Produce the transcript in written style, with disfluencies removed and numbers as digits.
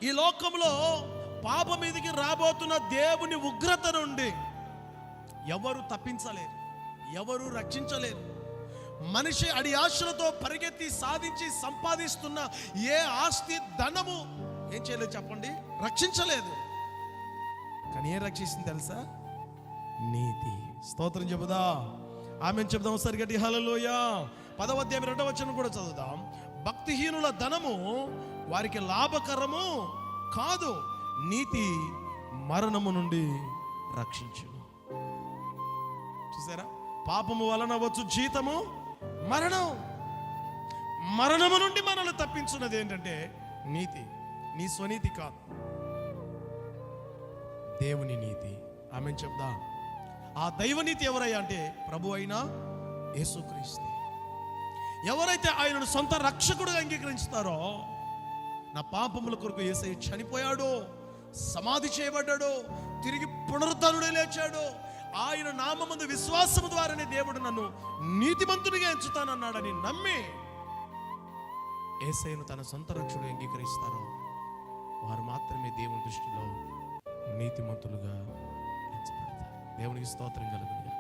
ఈ లోకంలో పాపం మీదకి రాబోతున్న దేవుని ఉగ్రత నుండి ఎవరు తప్పించలేరు, ఎవరు రక్షించలేరు. మనిషి అడి ఆశలతో పరిగెత్తి సాధించి సంపాదిస్తున్న ఏ ఆస్తి ధనము ఏం చేయలేదు చెప్పండి, రక్షించలేదు. కానీ ఏం రక్షిస్తుంది తెలుసా? నీతి. స్తోత్రం చెబుదా, ఆమెను చెబుదాం సరిగట్టి హల్లెలూయా. 10వ అధ్యాయం 2వ వచనం కూడా చదువుదాం. భక్తిహీనుల ధనము వారికి లాభకరము కాదు, నీతి మరణము నుండి రక్షించును. చూసారా, పాపము వలన వచ్చు జీతము మరణం. మరణము నుండి మనల్ని తప్పించున్నది ఏంటంటే నీతి. నీ స్వనీతి కాదు, దేవుని నీతి. ఆమెను చెప్దా. ఆ దైవనీతి ఎవరయ్యా అంటే ప్రభు అయిన యేసుక్రీస్తు. ఎవరైతే ఆయనను సొంత రక్షకుడుగా అంగీకరించుతారో, నా పాపముల కొరకు యేసయ్య చనిపోయాడో, సమాధి చేయబడ్డాడో, తిరిగి పునరుద్ధరణుడే లేచాడో, ఆయన నామమందు విశ్వాసము ద్వారానే దేవుడు నన్ను నీతిమంతునిగా ఎంచుతానన్నాడని నమ్మి యేసయ్యను తన సొంత రక్షకుడు అంగీకరిస్తారో వారు మాత్రమే దేవుని దృష్టిలో నీతిమంతులుగా ఎంచబడతారు. దేవునికి స్తోత్రం కలుగును.